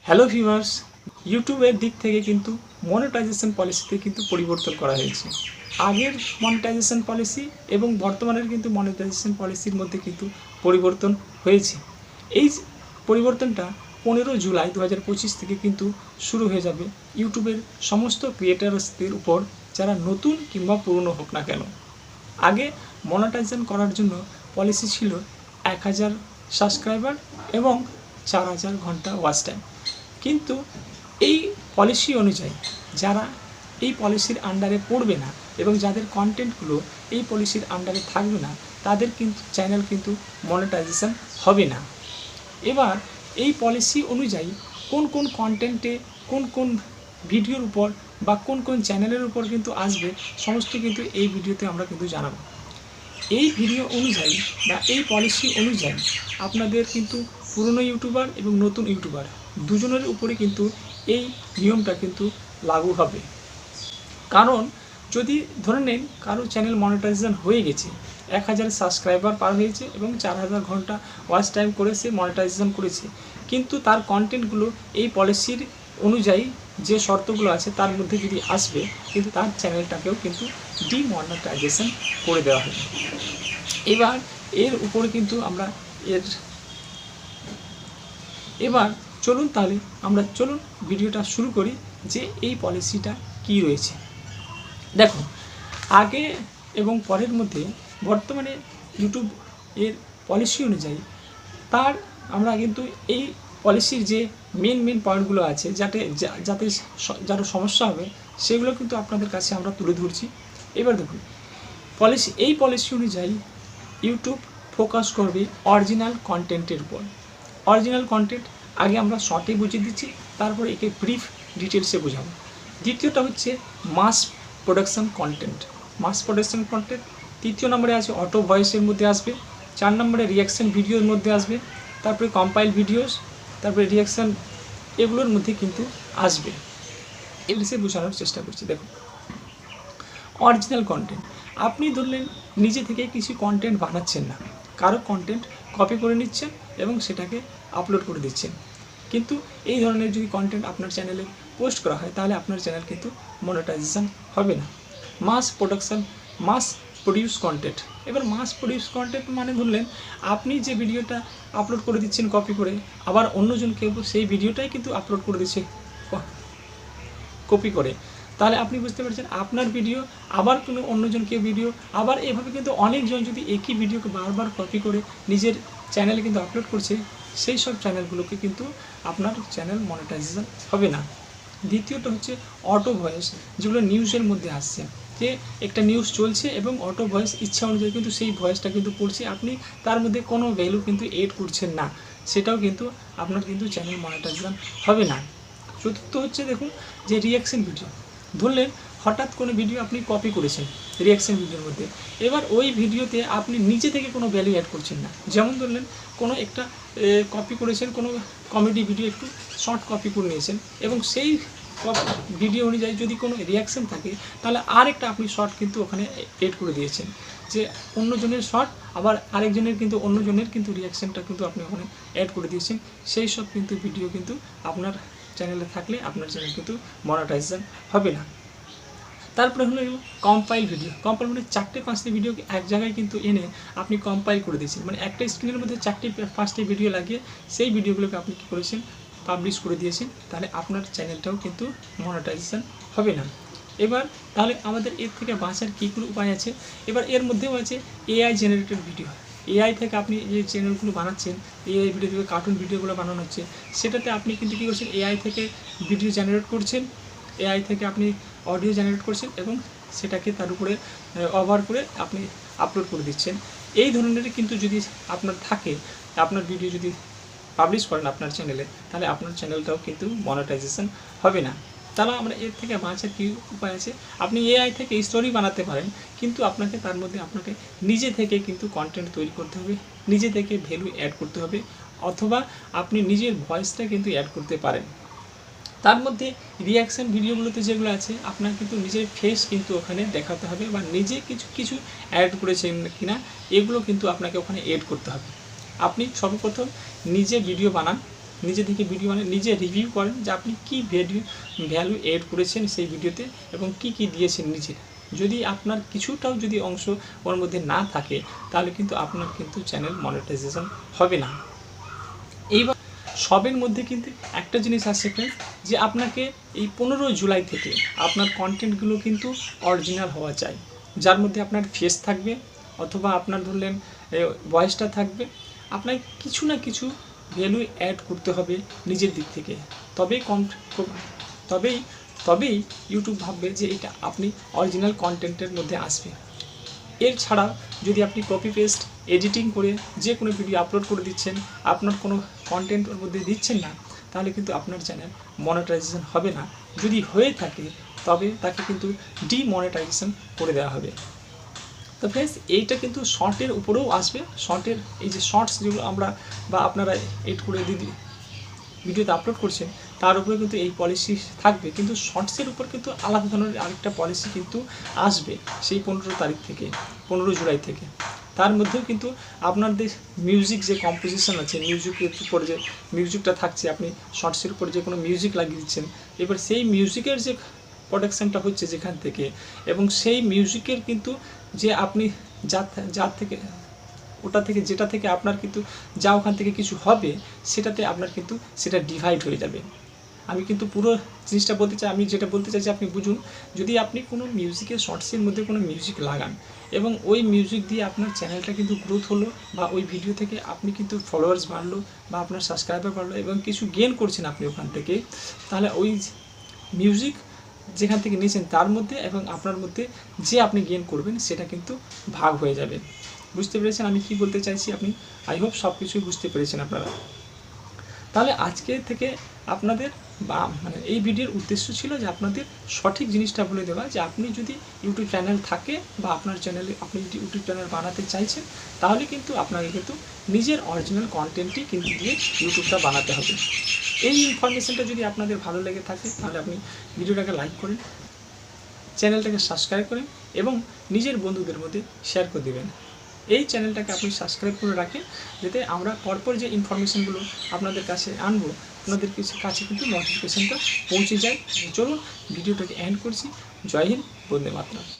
Hello viewers, ইউটিউবের দিক থেকে কিন্তু মনিটাইজেশন পলিসিতে কিন্তু পরিবর্তন করা হয়েছে। আগের মনিটাইজেশন পলিসি এবং বর্তমানের কিন্তু মনিটাইজেশন পলিসির মধ্যে কিন্তু পরিবর্তন হয়েছে। এই পরিবর্তনটা 15 জুলাই 2025 থেকে কিন্তু শুরু হয়ে যাবে ইউটিউবের সমস্ত ক্রিয়েটার্সদের উপর, যারা নতুন কিংবা পুরনো হোক না কেন। আগে মনিটাইজেশন করার জন্য পলিসি ছিল 1000 সাবস্ক্রাইবার এবং 4000 ঘন্টা ওয়াচ টাইম। কিন্তু এই পলিসি অনুযায়ী যারা এই পলিসির আন্ডারে পড়বে না এবং যাদের কন্টেন্টগুলো এই পলিসির আন্ডারে থাকবে না, তাদের কিন্তু চ্যানেল কিন্তু মনিটাইজেশন হবে না। এবার এই পলিসি অনুযায়ী কোন কোন কন্টেন্টে কোন কোন ভিডিওর উপর বা কোন কোন চ্যানেলের উপর কিন্তু আসবে, সমস্ত কিন্তু এই ভিডিওতে আমরা কিন্তু জানাবো। এই ভিডিও অনুযায়ী বা এই পলিসি অনুযায়ী আপনাদের কিন্তু পুরনো ইউটিউবার এবং নতুন ইউটিউবার দুজনের উপরে কিন্তু এই নিয়মটা কিন্তু লাগু হবে। কারণ যদি ধরে নেন কারো চ্যানেল মনিটাইজেশন হয়ে গেছে, 1000 সাবস্ক্রাইবার পার হয়েছে এবং 4000 ঘন্টা ওয়াচ টাইম করে সে মনিটাইজেশন করেছে, কিন্তু তার কন্টেন্টগুলো এই পলিসির অনুযায়ী যে শর্তগুলো আছে তার মধ্যে যদি আসবে, কিন্তু তার চ্যানেলটাকেও কিন্তু ডিমনিটাইজেশন করে দেওয়া হবে। এবার এর উপরে কিন্তু আমরা এবার চলুন ভিডিওটা শুরু করি যে এই পলিসিটা কি রয়েছে। দেখুন, আগে এবং পরের মধ্যে বর্তমানে ইউটিউব এর পলিসি অনুযায়ী তার আমরা কিন্তু এই পলিসির যে মেন পয়েন্টগুলো আছে যাতে যারা সমস্যা হবে সেগুলো কিন্তু আপনাদের কাছে আমরা তুলে ধরছি। এবার দেখুন, এই পলিসি অনুযায়ী ইউটিউব ফোকাস করবে অরিজিনাল কন্টেন্টের উপর। অরিজিনাল কন্টেন্ট আগে আমরা শর্টে বুঝিয়ে দিচ্ছি, তারপরে একে ব্রিফ ডিটেলসে বোঝাবো। দ্বিতীয়টা হচ্ছে মাস প্রোডাকশন কন্টেন্ট। তৃতীয় নম্বরে আছে অটো ভয়েসের মধ্যে আসবে। 4 নম্বরে রিয়াকশান ভিডিওর মধ্যে আসবে। তারপরে কম্পাইল ভিডিওস, তারপরে রিয়াকশান, এগুলোর মধ্যে কিন্তু আসবে। এগুলো সে বোঝানোর চেষ্টা করছি। দেখুন, অরিজিনাল কন্টেন্ট, আপনি ধরলেন নিজে থেকে কিছু কন্টেন্ট বানাচ্ছেন না, কারো কন্টেন্ট কপি করে নিচ্ছেন এবং সেটাকে আপলোড করে দিচ্ছেন, কিন্তু এই ধরনের যদি কন্টেন্ট আপনার চ্যানেলে পোস্ট করা হয় তাহলে আপনার চ্যানেল কিন্তু মনিটাইজেশন হবে না। Mass produce content. এবার মাস প্রডিউস কন্টেন্ট মানে ধরলেন আপনি যে ভিডিওটা আপলোড করে দিচ্ছেন কপি করে, আবার অন্যজনকে সেই ভিডিওটাই কিন্তু আপলোড করে দিচ্ছে কপি করে, তাহলে আপনি বুঝতে পারছেন আপনার ভিডিও আবার কোনো অন্যজনকে ভিডিও, আবার এভাবে কিন্তু অনেকজন যদি একই ভিডিওকে বারবার কপি করে নিজের চ্যানেলে কিন্তু আপলোড করছে, সেই সব চ্যানেলগুলোকে কিন্তু আপনার চ্যানেল মনিটাইজেশন হবে না। দ্বিতীয়টা হচ্ছে অটো ভয়েস, যেগুলো নিউজের মধ্যে আসছে, যে একটা নিউজ চলছে এবং অটো ভয়েস ইচ্ছা অনুযায়ী কিন্তু সেই ভয়েসটা কিন্তু পড়ছে, আপনি তার মধ্যে কোনো ভ্যালু কিন্তু এড করছেন না, সেটাও কিন্তু আপনার কিন্তু চ্যানেল মনিটাইজেশন হবে না। চতুর্থ হচ্ছে দেখুন যে রিয়াকশান ভিডিও, ধরলেন হঠাৎ কোনো ভিডিও আপনি কপি করেছেন রিয়াকশান ভিডিওর মধ্যে, এবার ওই ভিডিওতে আপনি নিজে থেকে কোনো ভ্যালু অ্যাড করছেন না। যেমন ধরলেন কোনো একটা কপি করেছেন, কোনো কমেডি ভিডিও একটু শর্ট কপি করে নিয়েছেন এবং সেই ভিডিও অনুযায়ী যদি কোনো রিয়াকশান থাকে তাহলে আরেকটা আপনি শর্ট কিন্তু ওখানে এড করে দিয়েছেন, যে অন্যজনের শর্ট আবার আরেকজনের কিন্তু অন্যজনের কিন্তু রিয়াকশানটা কিন্তু আপনি ওখানে অ্যাড করে দিয়েছেন, সেই সব কিন্তু ভিডিও কিন্তু আপনার চ্যানেলে থাকলে আপনার চ্যানেল কিন্তু মনিটাইজেশন হবে না। তারপরে হলো কম্পাইল ভিডিও। কম্পাইল মানে 4-5টি ভিডিওকে এক জায়গায় কিন্তু এনে আপনি কম্পাইল করে দিয়েছেন, মানে একটা স্ক্রিনের মধ্যে 4-5টি ভিডিও লাগিয়ে সেই ভিডিওগুলোকে আপনি কী করেছেন, পাবলিশ করে দিয়েছেন, তাহলে আপনার চ্যানেলটাও কিন্তু মনিটাইজেশন হবে না। এবার তাহলে আমাদের এর থেকে বাঁচার কীগুলো উপায় আছে। এবার এর মধ্যেও আছে এআই জেনারেটেড ভিডিও। এআই থেকে আপনি যে চ্যানেলগুলো বানাচ্ছেন, এআই ভিডিও থেকে কার্টুন ভিডিওগুলো বানানো হচ্ছে, সেটাতে আপনি কিন্তু কী করছেন, এআই থেকে ভিডিও জেনারেট করছেন, এআই থেকে আপনি অডিও জেনারেট করছেন এবং সেটাকে তার উপরে ওভার করে আপনি আপলোড করে দিচ্ছেন। এই ধরনের কিন্তু যদি আপনার থাকে, আপনার ভিডিও যদি পাবলিশ করেন আপনার চ্যানেলে, তাহলে আপনার চ্যানেলটাও কিন্তু মনিটাইজেশন হবে না। তাহলে আমরা এর থেকে বাঁচার কী উপায় আছে, আপনি এআই থেকে স্টোরি বানাতে পারেন, কিন্তু আপনাকে তার মধ্যে আপনাকে নিজে থেকে কিন্তু কন্টেন্ট তৈরি করতে হবে, নিজে থেকে ভ্যালু অ্যাড করতে হবে, অথবা আপনি নিজের ভয়েসটা কিন্তু অ্যাড করতে পারেন। তার মধ্যে রিয়াকশান ভিডিওগুলোতে যেগুলো আছে আপনার কিন্তু নিজের ফেস কিন্তু ওখানে দেখাতে হবে, বা নিজে কিছু অ্যাড করেছেন কিনা এগুলো কিন্তু আপনাকে ওখানে এড করতে হবে। আপনি সর্বপ্রথম নিজে ভিডিও বানান, নিজে থেকে ভিডিও মানে নিজে রিভিউ করেন যে আপনি কী ভ্যালু এড করেছেন সেই ভিডিওতে এবং কি দিয়েছেন নিজে। যদি আপনার কিছুটাও যদি অংশ ওর মধ্যে না থাকে তাহলে কিন্তু আপনার কিন্তু চ্যানেল মনিটাইজেশন হবে না। এইবার সবের মধ্যে কিন্তু একটা জিনিস আছে ফ্রেন্ডস, যে আপনাকে এই 15 জুলাই থেকে আপনার কন্টেন্টগুলো কিন্তু অরিজিনাল হওয়া চাই, যার মধ্যে আপনার ফেস থাকবে অথবা আপনার ধরলেন ভয়েসটা থাকবে। আপনার কিছু না কিছু ভ্যালু অ্যাড করতে হবে নিজের দিক থেকে, তবেই ইউটিউব ভাববে যে এটা আপনি অরিজিনাল কন্টেন্টের মধ্যে আসবে। এর ছাড়া যদি আপনি কপি পেস্ট এডিটিং করে যে কোনো ভিডিও আপলোড করে দিচ্ছেন, আপনার কোনো কন্টেন্ট ওর মধ্যে দিচ্ছেন না, তাহলে কিন্তু আপনার চ্যানেল মনিটাইজেশন হবে না। যদি হয়ে থাকে তবে তাকে কিন্তু ডিমনিটাইজেশন করে দেওয়া হবে। তো ফ্রেন্ডস, এইটা কিন্তু শর্টের উপরেও আসবে। শর্টের এই যে শর্টস যেগুলো আমরা বা আপনারা এড করে ভিডিওতে আপলোড করছেন, তার উপরে কিন্তু এই পলিসি থাকবে, কিন্তু শর্টসের উপর কিন্তু আলাদা ধরনের আরেকটা পলিসি কিন্তু আসবে সেই 15 তারিখ থেকে, 15 জুলাই থেকে। তার মধ্যেও কিন্তু আপনাদের মিউজিক যে কম্পোজিশন আছে, মিউজিকের উপর যে মিউজিকটা থাকছে, আপনি শর্টসের উপর যে কোনো মিউজিক লাগিয়ে দিচ্ছেন, এবার সেই মিউজিকের যে প্রোডাকশানটা হচ্ছে যেখান থেকে, এবং সেই মিউজিকের কিন্তু যে আপনি যার থেকে ওটা থেকে যেটা থেকে আপনার কিন্তু যা ওখান থেকে কিছু হবে, সেটাতে আপনার কিন্তু সেটা ডিভাইড হয়ে যাবে। আমি কিন্তু পুরো জিনিসটা বলতে চাই, আমি যেটা বলতে চাই যে আপনি বুঝুন, যদি আপনি কোনো মিউজিকের শর্টসের মধ্যে কোনো মিউজিক লাগান এবং ওই মিউজিক দিয়ে আপনার চ্যানেলটা কিন্তু গ্রোথ হলো, বা ওই ভিডিও থেকে আপনি কিন্তু ফলোয়ার্স বাড়লো বা আপনার সাবস্ক্রাইবার বাড়লো এবং কিছু গেন করছেন আপনি ওখান থেকে, তাহলে ওই মিউজিক যেখান থেকে নিয়েছেন তার মধ্যে এবং আপনার মধ্যে যে আপনি গেন করবেন সেটা কিন্তু ভাগ হয়ে যাবে। বুঝতে পেরেছেন আমি কি বলতে চাইছি? আপনি আই হোপ সব কিছুই বুঝতে পেরেছেন আপনারা। তাহলে আজকে থেকে আপনাদের মানে এই ভিডিওর উদ্দেশ্য ছিল যে আপনাদের সঠিক জিনিসটা বলে দেওয়া, যে আপনি যদি ইউটিউব চ্যানেল থাকে বা আপনার চ্যানেলে আপনি যদি ইউটিউব চ্যানেল বানাতে চাইছেন, তাহলে কিন্তু আপনাকে কিন্তু নিজের অরিজিনাল কন্টেন্টই কিন্তু দিয়ে ইউটিউবটা বানাতে হবে। এই ইনফরমেশনটা যদি আপনাদের ভালো লেগে থাকে তাহলে আপনি ভিডিওটাকে লাইক করেন, চ্যানেলটাকে সাবস্ক্রাইব করেন এবং নিজের বন্ধুদের মধ্যে শেয়ার করে দেবেন। এই চ্যানেলটাকে আপনি সাবস্ক্রাইব করে রাখেন, যাতে আমরা পরপর যে ইনফরমেশনগুলো আপনাদের কাছে আনবো, আপনাদের কাছে কিন্তু নোটিফিকেশানটা পৌঁছে যায়। চলুন ভিডিওটাকে এন্ড করছি। জয় হিন্দ, বন্দে মাতরম।